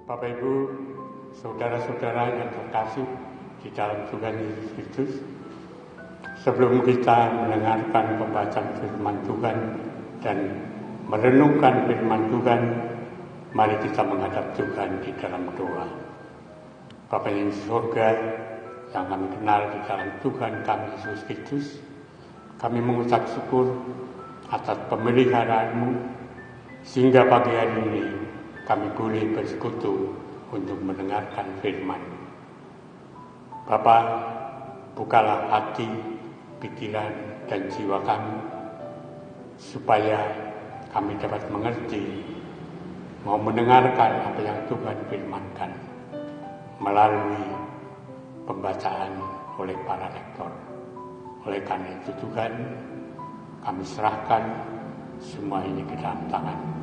Bapak Ibu, saudara-saudara yang terkasih di dalam Tuhan Yesus Kristus, sebelum kita mendengarkan pembacaan firman Tuhan dan merenungkan firman Tuhan, mari kita menghadap Tuhan di dalam doa. Bapa yang di surga, yang kami kenal di dalam Tuhan kami Yesus Kristus, kami mengucap syukur atas pemeliharaan-Mu, sehingga pagi hari ini kami boleh bersekutu untuk mendengarkan firman. Bapa, bukalah hati, pikiran, dan jiwa kami, supaya kami dapat mengerti, mau mendengarkan apa yang Tuhan firmankan melalui pembacaan oleh para lektor. Oleh karena itu Tuhan, kami serahkan semua ini ke dalam tangan.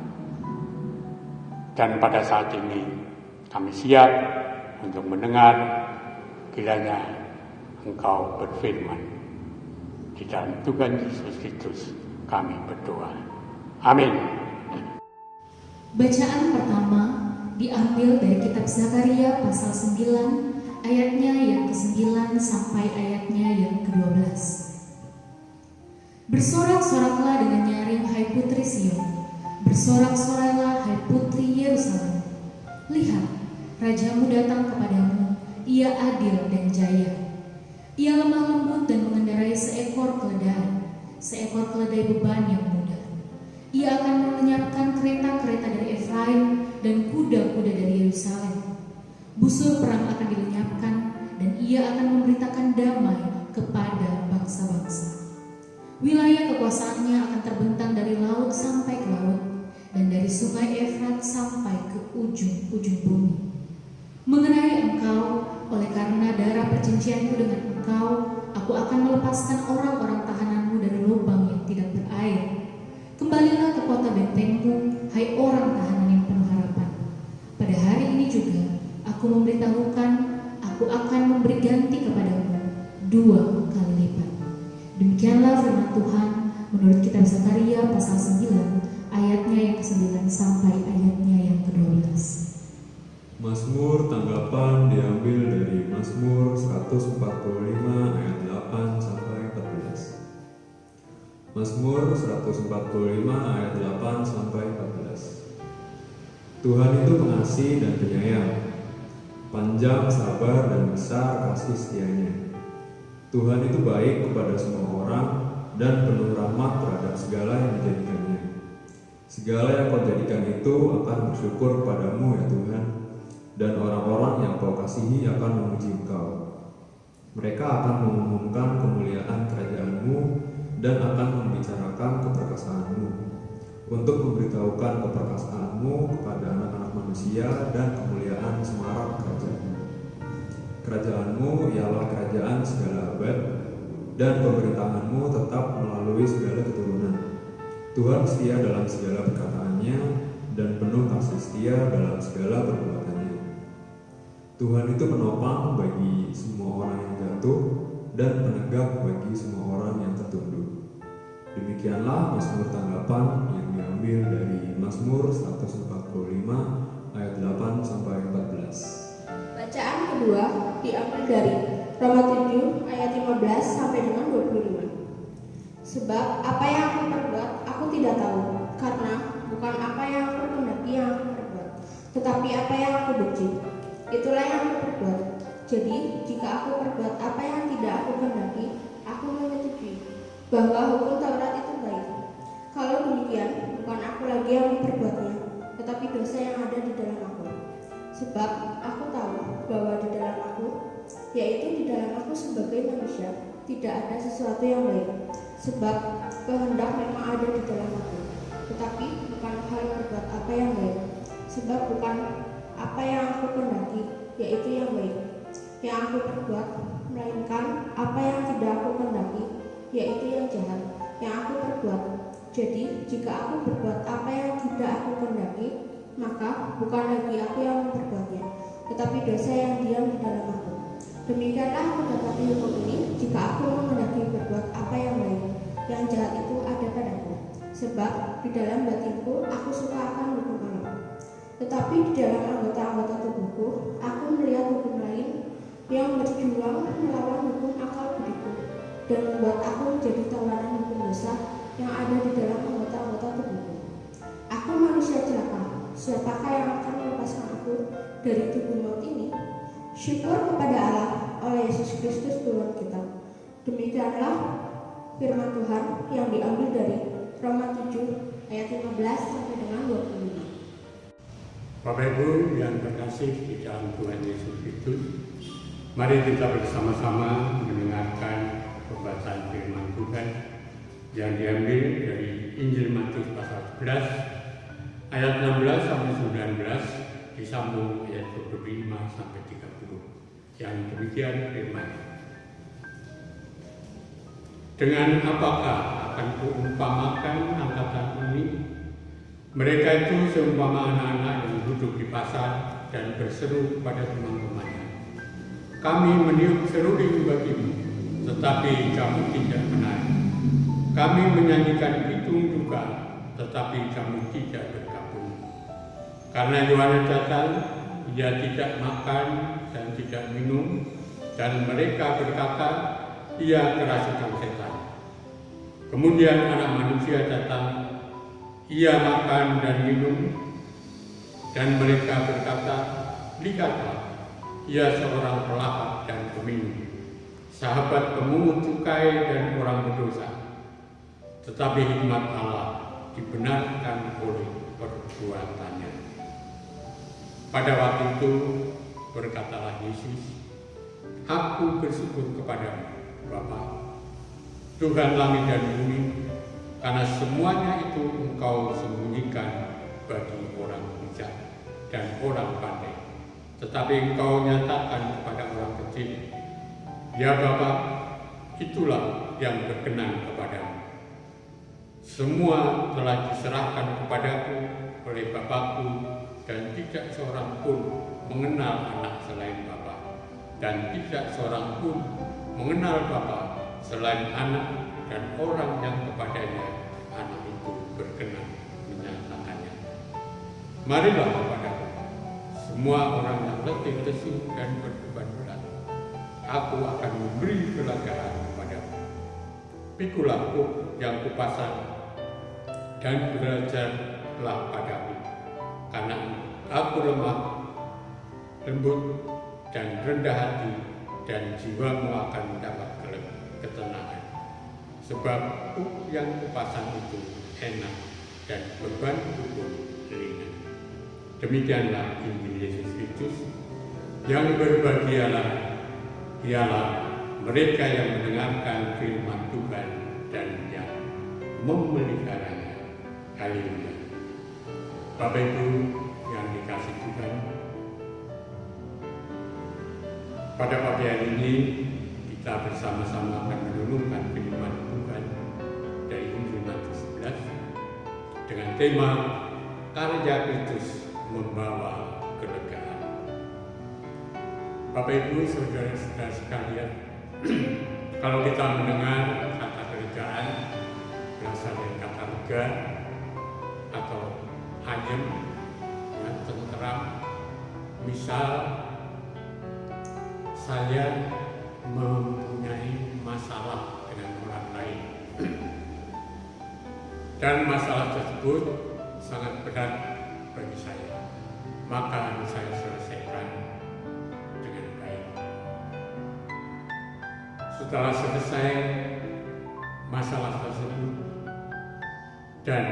Dan pada saat ini kami siap untuk mendengar kiranya Engkau berfirman. Di dalam Tuhan Yesus Kristus kami berdoa. Amin. Bacaan pertama diambil dari kitab Zakaria pasal 9 ayatnya yang ke-9 sampai ayatnya yang ke-12. Bersorak-soraklah dengan nyaring, hai putri Sion. Bersorak-sorailah, hai putri Yerusalem. Lihat, rajamu datang kepadamu, ia adil dan jaya. Ia lemah lembut dan mengendarai seekor keledai beban yang mudah. Ia akan melenyapkan kereta-kereta dari Efraim dan kuda-kuda dari Yerusalem. Busur perang akan dilenyapkan, dan ia akan memberitakan damai kepada bangsa-bangsa. Wilayah kekuasaannya akan terbentang dari laut sampai ke laut, dan dari sungai Efrat sampai ke ujung-ujung bumi. Mengenai engkau, oleh karena darah perjanjianku dengan engkau, aku akan melepaskan orang-orang tahananmu dari lubang yang tidak berair. Kembalilah ke kota bentengmu, hai orang tahanan yang penuh harapan. Pada hari ini juga, aku memberitahukan, aku akan memberi ganti kepadamu 2 kali lipat. Demikianlah firman Tuhan menurut kitab Zakaria pasal 9 ayatnya yang ke-9 sampai ayatnya yang ke-12. Mazmur tanggapan diambil dari Mazmur 145 ayat 8 sampai 14. Mazmur 145 ayat 8 sampai 14. Tuhan itu pengasih dan penyayang, panjang sabar dan besar kasih setianya. Tuhan itu baik kepada semua orang dan penuh rahmat terhadap segala yang dijadikannya. Segala yang kau jadikan itu akan bersyukur kepadamu ya Tuhan, dan orang-orang yang kau kasihi akan memuji engkau. Mereka akan mengumumkan kemuliaan kerajaan-Mu dan akan membicarakan keperkasaanmu, untuk memberitahukan keperkasaanmu kepada anak-anak manusia dan kemuliaan semarak kerajaan-Mu. Kerajaan-Mu ialah kerajaan segala abad, dan pemerintahan-Mu tetap melalui segala keturunan. Tuhan setia dalam segala perkataannya dan penuh kasih setia dalam segala perbuatannya. Tuhan itu penopang bagi semua orang yang jatuh dan penegak bagi semua orang yang tertunduk. Demikianlah Mazmur tanggapan yang diambil dari Mazmur 145 ayat 8 sampai 14. Bacaan kedua diambil dari Roma 7 ayat 15 sampai dengan 25. Sebab apa yang aku perbuat aku tidak tahu, karena bukan apa yang aku kehendaki yang aku perbuat, tetapi apa yang aku benci, itulah yang aku perbuat. Jadi jika aku perbuat apa yang tidak aku kehendaki, aku menyetujui bahwa hukum Taurat itu baik. Kalau demikian, bukan aku lagi yang memperbuatnya, tetapi dosa yang ada di dalam aku. Sebab aku tahu bahwa di dalam aku, yaitu di dalam aku sebagai manusia, tidak ada sesuatu yang baik. Sebab kehendak memang ada di dalam aku, tetapi bukan hal berbuat apa yang baik. Sebab bukan apa yang aku kehendaki, yaitu yang baik, yang aku perbuat, melainkan apa yang tidak aku kehendaki, yaitu yang jahat, yang aku perbuat. Jadi jika aku berbuat apa yang tidak aku kehendaki, maka bukan lagi aku yang memperbuatnya, tetapi dosa yang diam di dalam aku. Demikianlah aku mendapati hukum ini, jika aku menghendaki berbuat apa yang baik, yang jahat itu ada padaku. sebab di dalam batinku aku suka akan hukum Allah. Tetapi di dalam anggota-anggota tubuhku, aku melihat hukum lain yang berjuang melawan hukum akal budiku dan membuat aku menjadi tawanan hukum dosa yang ada di dalam anggota-anggota tubuhku. Aku manusia celaka, siapakah yang akan melepaskan aku dari tubuh maut ini? Syukur kepada Allah oleh Yesus Kristus Tuhan kita. Demikianlah firman Tuhan yang diambil dari Roma 7 ayat 15 sampai dengan 25. Bapak Ibu yang terkasih di dalam Tuhan Yesus Kristus, mari kita bersama-sama mendengarkan pembacaan firman Tuhan yang diambil dari Injil Matius pasal 11 ayat 16 sampai 19 disambung ayat 25 sampai 30. Yang demikian firman. Dengan apakah akan kuumpamakan angkatan ini? Mereka itu seumpama anak-anak yang duduk di pasar dan berseru kepada teman-temannya, "Kami meniup seruling bagimu, tetapi kamu tidak menarik. Kami menyanyikan pitung juga, tetapi kamu tidak bergabung." Karena Yohanes datang, ia tidak makan dan tidak minum, dan mereka berkata, "Ia kerasukan setan." Kemudian Anak Manusia datang, ia makan dan minum, dan mereka berkata, "Lihatlah, ia seorang pelahap dan peminum, sahabat pemungut cukai dan orang berdosa." Tetapi hikmat Allah dibenarkan oleh perbuatannya. Pada waktu itu berkatalah Yesus, "Aku bersyukur kepadamu, Bapa, Tuhan langit dan bumi, karena semuanya itu Engkau sembunyikan bagi orang bijak dan orang pandai, tetapi Engkau nyatakan kepada orang kecil. Ya Bapa, itulah yang berkenan kepadamu. Semua telah diserahkan kepadaku oleh Bapakku, dan tidak seorang pun mengenal anak selain Bapa, dan tidak seorang pun mengenal Bapa selain anak dan orang yang kepadanya anak itu berkenan menyatakannya. Marilah kepadaku, semua orang yang letih lesu dan berbeban berat, aku akan memberi kelegaan kepadamu. Pikulah yang kupasang dan belajarlah padaku, karena aku lemah, lembut dan rendah hati, dan jiwamu akan mendapat ketenangan. Sebab yang kupasang itu enak dan bebanku pun ringan. Demikianlah Injil Yesus Kristus. Yang berbahagialah ialah mereka yang mendengarkan firman Tuhan dan yang memeliharanya. Haleluya. Bapak Ibu yang dikasihi Tuhan, pada pagi hari ini kita bersama-sama akan merenungkan firman Tuhan dari Injil Matius 11 dengan tema karya Kristus membawa kelegaan. Bapak Ibu, saudara-saudara sekalian, kalau kita mendengar kata kelegaan berasal dari kata lega atau ayem, ya, tenteram. Misal saya mempunyai masalah dengan orang lain dan masalah tersebut sangat berat bagi saya, maka saya selesaikan dengan baik. Setelah selesai masalah tersebut dan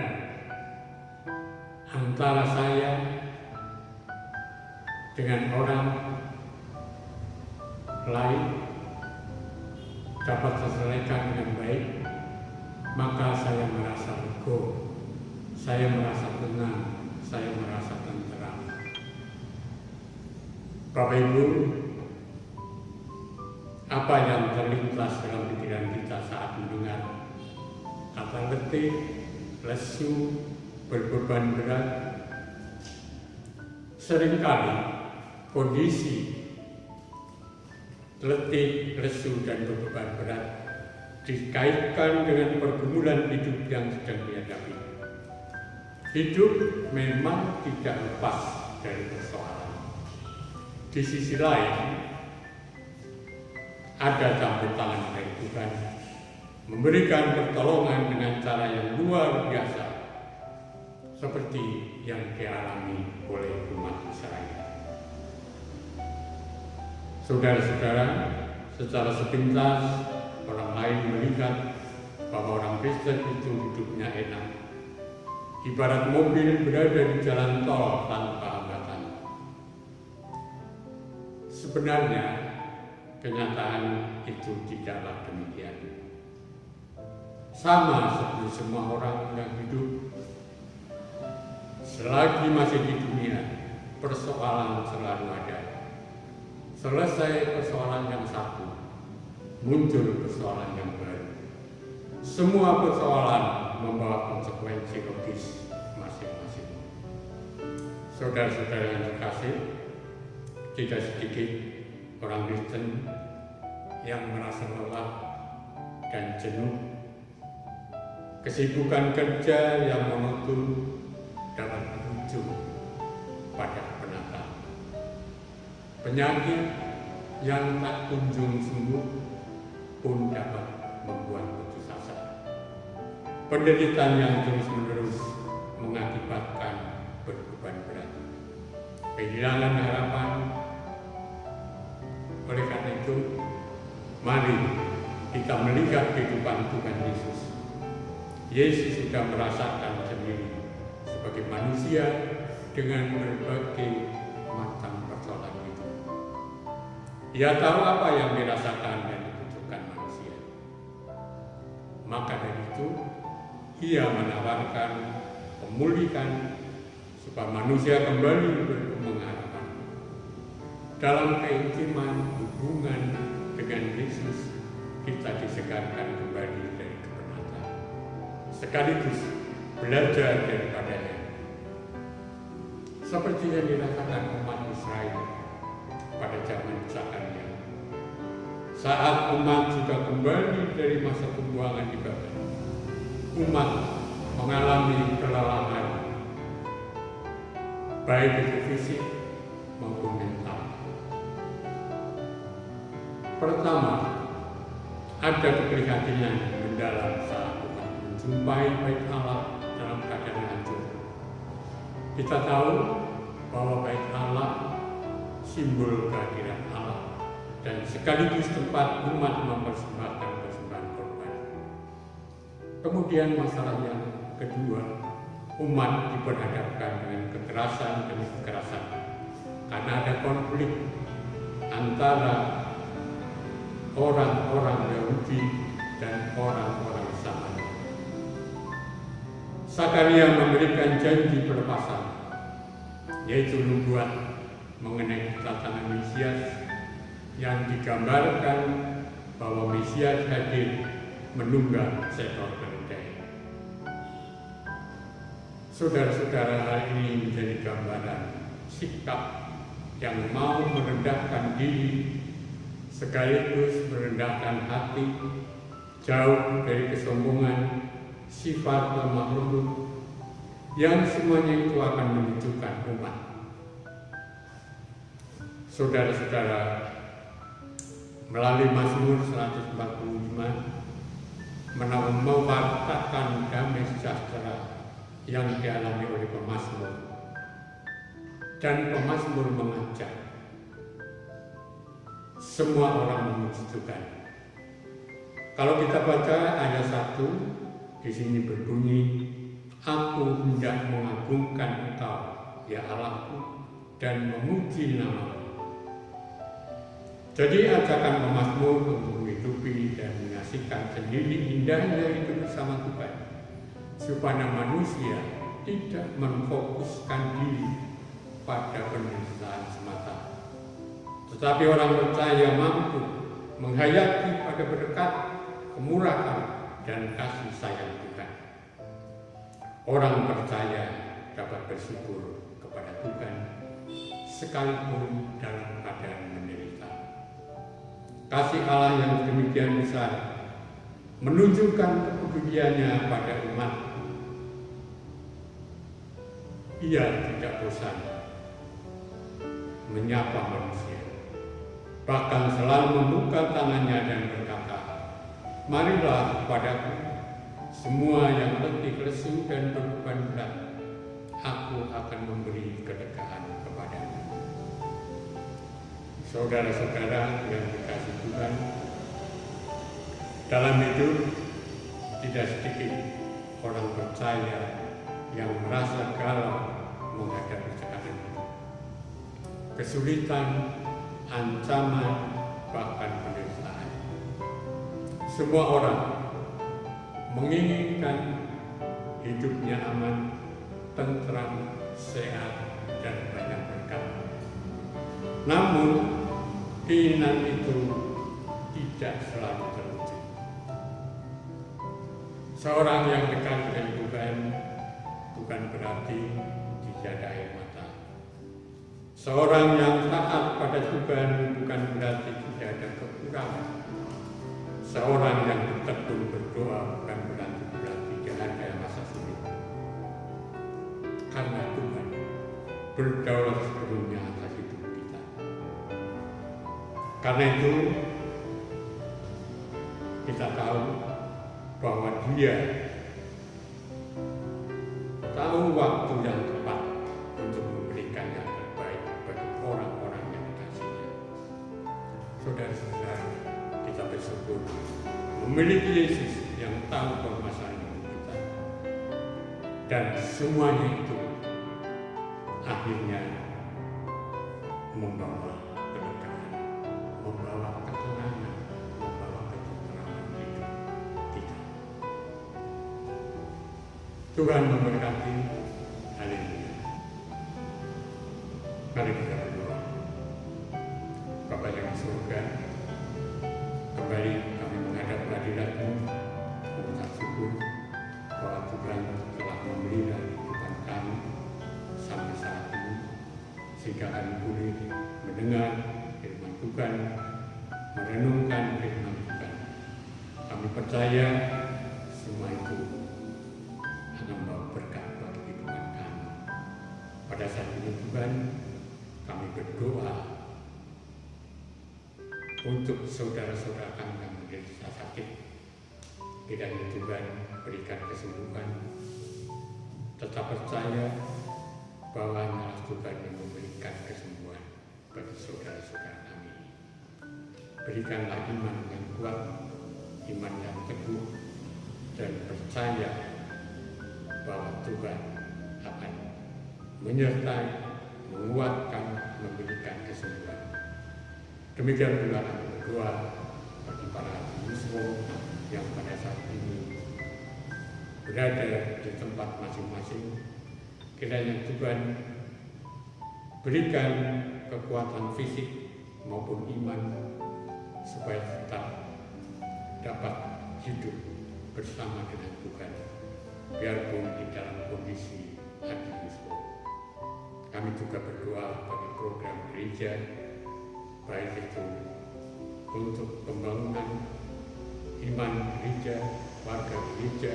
antara saya dengan orang lain dapat terselesaikan dengan baik, maka saya merasa lega, saya merasa tenang, saya merasa tenteram. Bapak Ibu, apa yang terlintas dalam pikiran kita saat mendengar kata letih, lesu, berbeban berat? Seringkali kondisi letih, lesu, dan berbeban berat dikaitkan dengan pergumulan hidup yang sedang dihadapi. Hidup memang tidak lepas dari persoalan. Di sisi lain, ada campur tangan dari Tuhan memberikan pertolongan dengan cara yang luar biasa, seperti yang dialami oleh umat Israel. Saudara-saudara, secara sepintas orang lain melihat bahwa orang Kristen itu hidupnya enak, ibarat mobil berada di jalan tol tanpa hambatan. Sebenarnya kenyataan itu tidaklah demikian. Sama seperti semua orang yang hidup, selagi masih di dunia, persoalan selalu ada. Selesai persoalan yang satu, muncul persoalan yang baru. Semua persoalan membawa konsekuensi logis masing-masing. Saudara-saudara yang terkasih, tidak sedikit orang Kristen yang merasa lelah dan jenuh. Kesibukan kerja yang monoton dapat berujung pada penata. Penyakit yang tak kunjung sembuh pun dapat membuat putus asa. Penderitaan yang terus-menerus mengakibatkan beban berat, kehilangan harapan. Oleh karena itu, mari kita melihat kehidupan Tuhan Yesus. Yesus sudah merasakan sendiri sebagai manusia dengan berbagai macam persoalan itu. Ia tahu apa yang dirasakan dan dibutuhkan manusia. Maka dari itu, ia menawarkan pemulihan supaya manusia kembali berpengharapan. Dalam keintiman hubungan dengan Yesus, kita disegarkan kembali dari kepenatan, sekaligus belajar daripadanya. Seperti yang dirasakan umat Israel pada zaman Zakaria. Saat umat sudah kembali dari masa pembuangan di Babel, umat mengalami kelelahan, baik itu fisik maupun mental. Pertama, ada keprihatinan mendalam saat umat menjumpai bait Allah dalam keadaan hancur. Kita tahu bahwa bait Allah simbol kehadiran Allah dan sekaligus tempat umat mempersembahkan persembahan korban. Kemudian masalah yang kedua, umat diperhadapkan dengan kekerasan demi kekerasan karena ada konflik antara orang-orang Yahudi dan orang-orang Samaria. Zakaria memberikan janji pelepasan, yaitu nubuat mengenai kedatangan Mesias yang digambarkan bahwa Mesias hadir menunggang seekor keledai. Saudara-saudara, hal ini menjadi gambaran sikap yang mau merendahkan diri sekaligus merendahkan hati, jauh dari kesombongan, sifat lemah lembut, yang semuanya itu akan menunjukkan umat. Saudara-saudara, melalui Mazmur 145 mewartakan damai sejahtera yang dialami oleh pemazmur, dan pemazmur mengajak semua orang memuji Tuhan. Kalau kita baca ayat 1, di sini berbunyi, "Aku hendak mengagungkan Engkau, ya Allahku, dan memuji nama-Mu." Jadi ajakan pemazmur untuk menghidupi dan menyaksikan sendiri indahnya hidup bersama Tuhan, supaya manusia tidak memfokuskan diri pada penderitaan semata, tetapi orang percaya mampu menghayati pada berkat kemurahan dan kasih sayang Tuhan. Orang percaya dapat bersyukur kepada Tuhan sekalipun dalam keadaan menderita. Kasih Allah yang demikian besar menunjukkan kepeduliannya pada umat Ia tidak bosan menyapa manusia, bahkan selalu membuka tangannya dan berkata, "Marilah kepadaku, semua yang letih lesu dan berbeban berat, aku akan memberi kelegaan kepadamu." Saudara-saudara yang dikasihi Tuhan, dalam hidup tidak sedikit orang percaya yang merasa galau menghadapi tekanan hidup, kesulitan, ancaman, bahkan penderitaan. Semua orang menginginkan hidupnya aman, tentram, sehat, dan banyak berkah. Namun, keinginan itu tidak selalu terwujud. Seorang yang dekat dengan Tuhan bukan berarti tiada air mata. Seorang yang taat pada Tuhan bukan berarti tidak ada kekurangan. Seorang yang tekun berdoa bukan berarti tidak ada masa sulit. Karena Tuhan berdaulat sepenuhnya atas hidup kita. Karena itu kita tahu bahwa Dia tahu waktu yang tepat untuk memberikan yang terbaik bagi orang-orang yang dikasihinya. Saudara-saudara, kita bersyukur memiliki Yesus yang tahu permasalahan hidup kita, dan semuanya itu akhirnya membawa kelegaan, membawa ketenangan, membawa ketentraman hidup kita. Tuhan memberkati. Haleluya. Mari kita berdoa. Bapa yang di surga, kembali kami menghadap hadirat-Mu, mengucap syukur bahwa Tuhan telah memelihara kehidupan kami sampai saat ini, sehingga kami boleh mendengar firman Tuhan, merenungkan firman Tuhan. Kami percaya semua itu akan membawa berkat bagi kehidupan kami. Pada saat ini Tuhan, kami berdoa untuk saudara-saudara kami yang menderita sakit. Kiranya Tuhan berikan kesembuhan. Tetap percaya bahwa hanya Tuhan yang memberikan kesembuhan bagi saudara-saudara kami. Berikanlah iman yang kuat, iman yang teguh, dan percaya bahwa Tuhan akan menyertai, menguatkan, memberikan kesembuhan. Demikian pula kami berdoa bagi para muslim yang pada saat ini berada di tempat masing-masing. Kiranya Tuhan berikan kekuatan fisik maupun iman supaya tetap dapat hidup bersama dengan Tuhan, biarpun di dalam kondisi adiluswa. Kami juga berdoa bagi program gereja, baik itu untuk pembangunan iman gereja, warga gereja,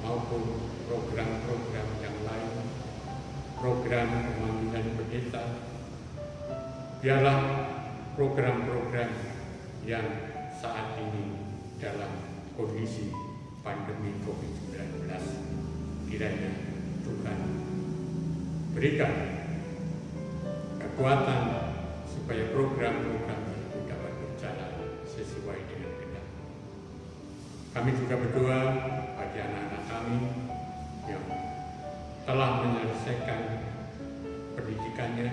maupun program-program yang lain, program pemanggilan pendeta. Biarlah program-program yang saat ini dalam kondisi pandemi COVID-19, kiranya Tuhan berikan kekuatan supaya program-program itu dapat berjalan sesuai dengan kehendak. Kami juga berdoa bagi anak-anak kami yang telah menyelesaikan pendidikannya,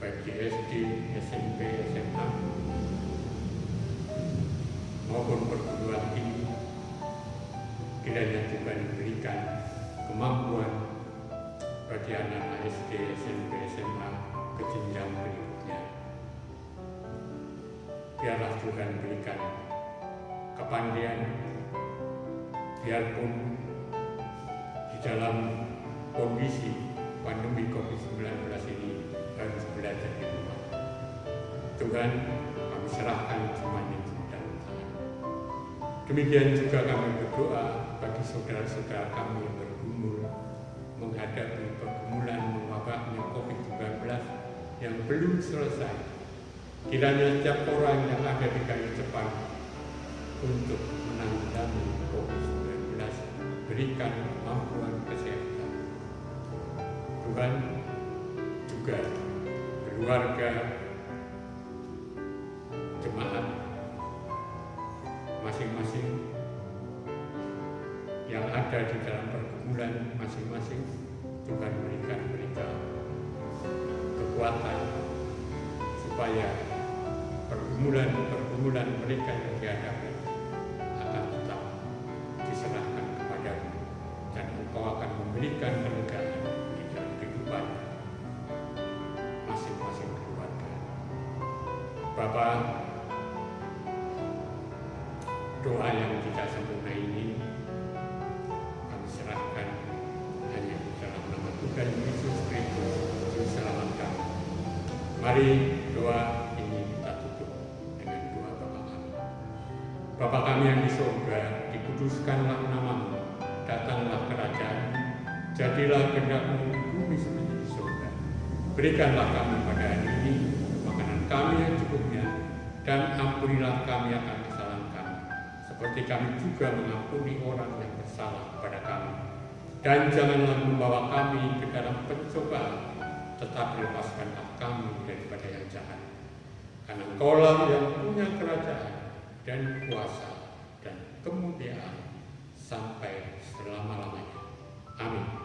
baik di SD, SMP, SMA, maupun perguruan tinggi. Kiranya Tuhan berikan kemampuan bagi anak-anak SD, SMP, SMA ke jenjang berikutnya. Biarlah Tuhan berikan kepandaian, biarpun di dalam kondisi pandemi COVID-19 ini harus belajar di rumah. Tuhan, kami serahkan semuanya di dalam tangan. Demikian juga kami berdoa bagi saudara-saudara kami yang bergumul menghadapi pergumulan pergumulan mewabahnya COVID-19 yang belum selesai. Kiranya setiap orang yang ada di kayu cepat untuk menangani COVID-19 berikan kemampuan kesehatan. Tuhan juga keluarga, jemaat masing-masing yang ada di dalam pergumulan masing-masing, Tuhan berikan mereka kekuatan supaya pergumulan mereka yang dihadapi akan tetap diserahkan kepadamu, dan Engkau akan memberikan kelegaan di dalam kehidupan masing-masing keluarga. Bapa, doa yang tidak sempurna ini kami serahkan hanya dalam nama Tuhan Yesus Kristus, Juru Selamat kami. Mari doa ini kita tutup dengan doa Bapa kami. Bapa kami yang di surga, dikuduskanlah namamu, datanglah kerajaan-Mu, jadilah kehendak-Mu di bumi seperti di surga. Berikanlah kami pada hari ini makanan kami yang cukupnya, dan ampunilah kami akan kesalahan kami, seperti kami juga mengampuni orang yang bersalah kepada kami. Dan janganlah membawa kami ke dalam pencobaan, tetapi lepaskanlah kami daripada yang jahat. Karena Engkaulah yang punya kerajaan dan kuasa dan kemuliaan sampai selama-lamanya. Amin.